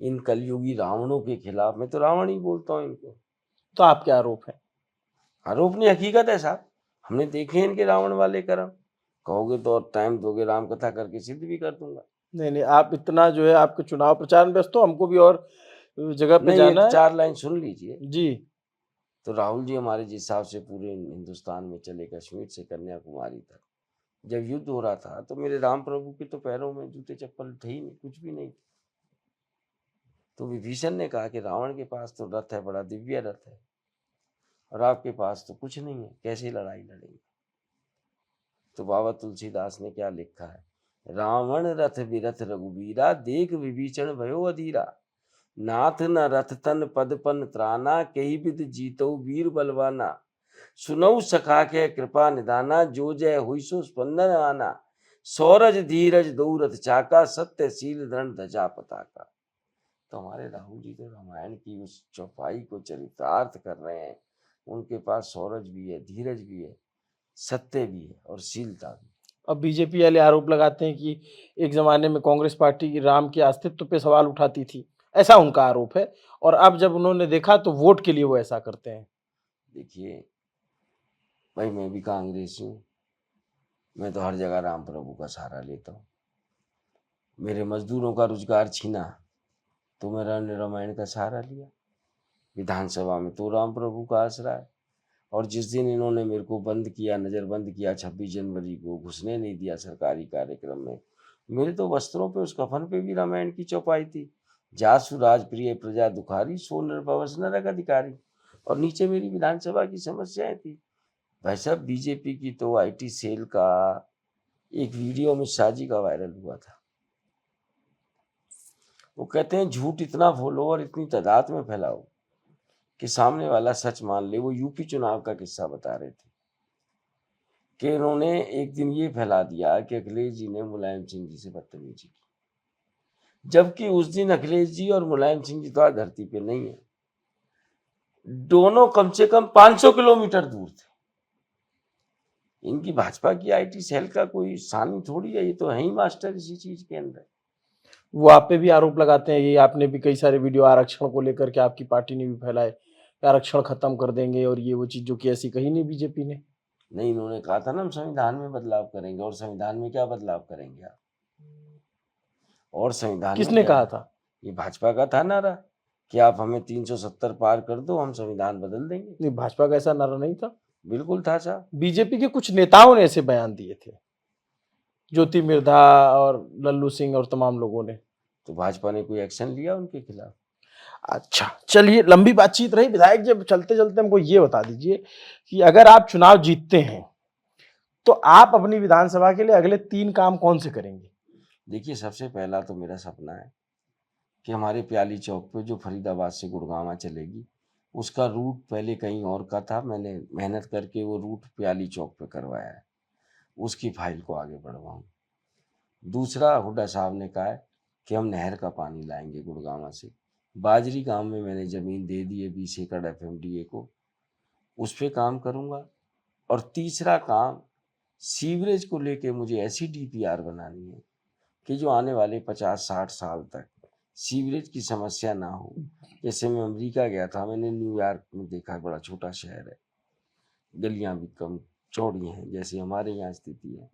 इन कलयुगी रावणों के खिलाफ, मैं तो रावण ही बोलता हूँ इनको। तो आपके आरोप है? आरोप नहीं, हकीकत है साहब, हमने देखे हैं इनके रावण वाले कर्म। कहोगे तो और टाइम दोगे, राम कथा करके सिद्ध भी कर दूंगा। नहीं, आप इतना जो है आपके चुनाव प्रचार में व्यस्त हो, हमको भी और जगह पे नहीं, जाना एक है। 4 लाइन सुन लीजिए। जी। तो राहुल जी हमारे जिस हिसाब से पूरे हिंदुस्तान में चले, कश्मीर से कन्याकुमारी तक, जब युद्ध हो रहा था तो मेरे राम प्रभु के तो पैरों में जूते चप्पल थे ही नहीं, कुछ भी नहीं। तो विभीषण ने कहा कि रावण के पास तो रथ है, बड़ा दिव्य रथ है, और आपके पास तो कुछ नहीं है, कैसे लड़ाई लड़ेंगे। तो बाबा तुलसीदास ने क्या लिखा है, रावण रथ बिरथ रघुबीरा, देख विभीषण भयो अधीरा, नाथ न रथ तन पद पन त्राना, कही विद जीतो वीर बलवाना, सुनऊ सखा के कृपा निदाना, जो जय हुई सो स्पंदन आना, सौरज धीरज दो रथ चाका, सत्यशील दृढ़ ध्वजा पताका। तो हमारे राहुल जी तो रामायण की उस चौपाई को चरितार्थ कर रहे हैं। उनके पास सौरज भी है, धीरज भी है, सत्य भी है और शीलता भी। अब बीजेपी वाले आरोप लगाते हैं कि एक ज़माने में कांग्रेस पार्टी की राम के अस्तित्व पे सवाल उठाती थी, ऐसा उनका आरोप है और अब जब उन्होंने देखा तो वोट के लिए वो ऐसा करते हैं। देखिए भाई, मैं भी कांग्रेसी हूँ, मैं तो हर जगह राम प्रभु का सहारा लेता हूँ। मेरे मजदूरों का रोजगार छीना तो मैंने रामायण का सहारा लिया। विधानसभा में तो राम प्रभु का आसरा है। और जिस दिन इन्होंने मेरे को बंद किया, नज़रबंद किया 26 जनवरी को, घुसने नहीं दिया सरकारी कार्यक्रम में, मेरे तो वस्त्रों पे, उस कफन पे भी रामायण की चौपाई थी, जासु राज प्रिय प्रजा दुखारी, सो नरपवस नरक अधिकारी। और नीचे मेरी विधानसभा की समस्याएं थी। भाई साहब, बीजेपी की तो आईटी सेल का एक वीडियो में शाजी का वायरल हुआ था। वो कहते हैं झूठ इतना बोलो और इतनी तादाद में फैलाओ कि सामने वाला सच मान ले। वो यूपी चुनाव का किस्सा बता रहे थे कि इन्होंने एक दिन ये फैला दिया कि अखिलेश जी ने मुलायम सिंह जी से बदतमीजी की, जबकि उस दिन अखिलेश जी और मुलायम सिंह जी तो आज धरती पे नहीं है। दोनों कम से कम 500 किलोमीटर दूर थे। इनकी भाजपा की आईटी सेल का कोई सानी थोड़ी है, ये तो है ही मास्टर इसी चीज के अंदर। वो आप पे भी आरोप लगाते हैं, ये आपने भी कई सारे वीडियो आरक्षण को लेकर के आपकी पार्टी ने भी फैलाए कि आरक्षण खत्म कर देंगे और ये वो चीज, जो कि ऐसी कही नहीं बीजेपी ने। नहीं, इन्होंने कहा था ना हम संविधान में बदलाव करेंगे, और संविधान में क्या बदलाव करेंगे आप? और संविधान में किसने क्या कहा है? था? ये भाजपा का था नारा कि आप हमें 370 पार कर दो, हम संविधान बदल देंगे। नहीं, भाजपा का ऐसा नारा नहीं था। बिल्कुल था साहब। बीजेपी के कुछ नेताओं ने ऐसे बयान दिए थे, ज्योति मिर्धा और लल्लू सिंह और तमाम लोगों ने। तो भाजपा ने कोई एक्शन लिया उनके खिलाफ? अच्छा, चलिए, लंबी बातचीत रही। विधायक जी, चलते चलते हमको ये बता दीजिए कि अगर आप चुनाव जीतते हैं तो आप अपनी विधानसभा के लिए अगले 3 काम कौन से करेंगे? देखिए, सबसे पहला तो मेरा सपना है कि हमारे प्याली चौक पे जो फरीदाबाद से गुड़गांव चलेगी, उसका रूट पहले कहीं और का था, मैंने मेहनत करके वो रूट प्याली चौक पे करवाया है, उसकी फाइल को आगे बढ़वाऊँ। दूसरा, हुड्डा साहब ने कहा है कि हम नहर का पानी लाएंगे गुड़गांव से। बाजरी गांव में मैंने ज़मीन दे दी है 20 एकड़ एफएमडीए को, उस पर काम करूँगा। और तीसरा काम, सीवरेज को लेके मुझे ऐसी डीपीआर बनानी है कि जो आने वाले 50-60 साल तक सीवरेज की समस्या ना हो। जैसे मैं अमेरिका गया था, मैंने न्यूयॉर्क में देखा, बड़ा छोटा शहर है, गलियां भी कम चौड़ी हैं, जैसे हमारे यहाँ स्थिति है।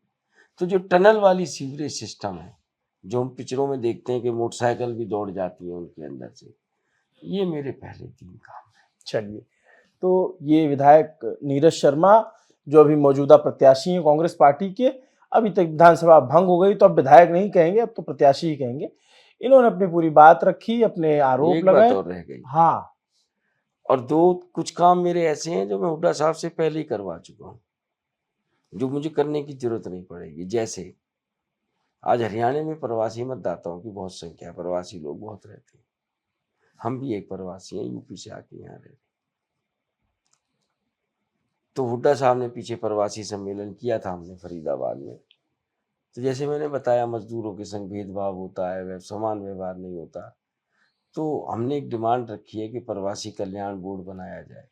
तो जो टनल वाली सीवरेज सिस्टम है, जो हम पिक्चरों में देखते हैं कि मोटरसाइकिल भी दौड़ जाती है उनके अंदर से, ये मेरे पहले 3 काम हैं। चलिए, तो ये विधायक नीरज शर्मा, जो अभी मौजूदा प्रत्याशी हैं कांग्रेस पार्टी के, अभी तक विधानसभा भंग हो गई तो अब विधायक नहीं कहेंगे, अब तो प्रत्याशी ही कहेंगे। इन्होंने अपनी पूरी बात रखी, अपने आरोप एक बात लगाए। और रह गई, हाँ, और कुछ काम मेरे ऐसे हैं जो मैं हुड्डा साहब से पहले ही करवा चुका हूँ, जो मुझे करने की जरूरत नहीं पड़ेगी। जैसे आज हरियाणा में प्रवासी मतदाताओं की बहुत संख्या, प्रवासी लोग बहुत रहते हैं, हम भी एक प्रवासी हैं, यूपी से आके यहाँ रहते। तो हुड्डा साहब ने पीछे प्रवासी सम्मेलन किया था हमने फरीदाबाद में, तो जैसे मैंने बताया मजदूरों के संग भेदभाव होता है, वह समान व्यवहार नहीं होता, तो हमने एक डिमांड रखी है कि प्रवासी कल्याण बोर्ड बनाया जाए।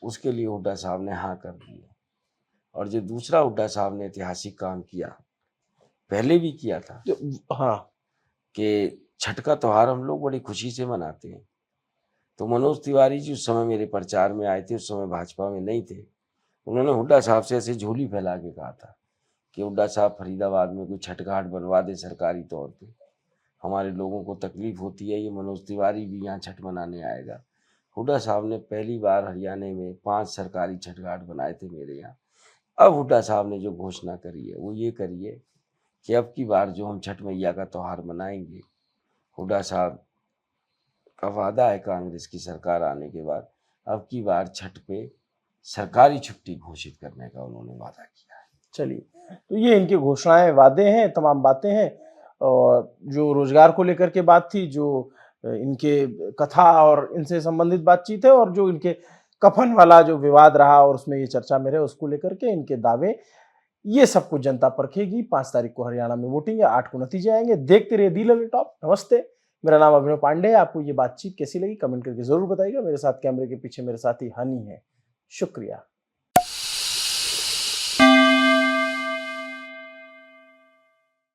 उसके लिए हुड्डा साहब ने हाँ कर दी है। और जो दूसरा हुड्डा साहब ने ऐतिहासिक काम किया, पहले भी किया था, हाँ, कि छठ का त्यौहार हम लोग बड़ी खुशी से मनाते हैं। तो मनोज तिवारी जी उस समय मेरे प्रचार में आए थे, उस समय भाजपा में नहीं थे। उन्होंने हुड्डा साहब से ऐसे झोली फैला के कहा था कि हुड्डा साहब फरीदाबाद में कोई छठ घाट बनवा दे सरकारी तौर पे, हमारे लोगों को तकलीफ होती है, ये मनोज तिवारी भी यहाँ छठ मनाने आएगा। हुड्डा साहब ने पहली बार हरियाणा में 5 सरकारी छठ घाट बनाए थे मेरे यहाँ। अब हुड्डा साहब ने जो घोषणा करी है वो ये करी है कि अब की बार जो हम छठ मैया का त्यौहार मनाएंगे, हुड्डा साहब का वादा है कांग्रेस की सरकार आने के बाद, अब की बार छठ पे सरकारी छुट्टी घोषित करने का उन्होंने वादा किया है। चलिए, तो ये इनकी घोषणाएं, वादे हैं, तमाम बातें हैं। और जो रोजगार को लेकर के बात थी, जो इनके कथा और इनसे संबंधित बातचीत है, और जो इनके कफन वाला जो विवाद रहा और उसमें ये चर्चा में रहे, उसको लेकर के इनके दावे, ये सब कुछ जनता परखेगी। 5 तारीख को हरियाणा में वोटिंग है, 8 को नतीजे आएंगे। देखते रहिए दी लवी टॉप। नमस्ते, मेरा नाम अभिनव पांडे है। आपको ये बातचीत कैसी लगी कमेंट करके जरूर बताइएगा। मेरे साथ कैमरे के पीछे मेरे साथी हनी है। शुक्रिया।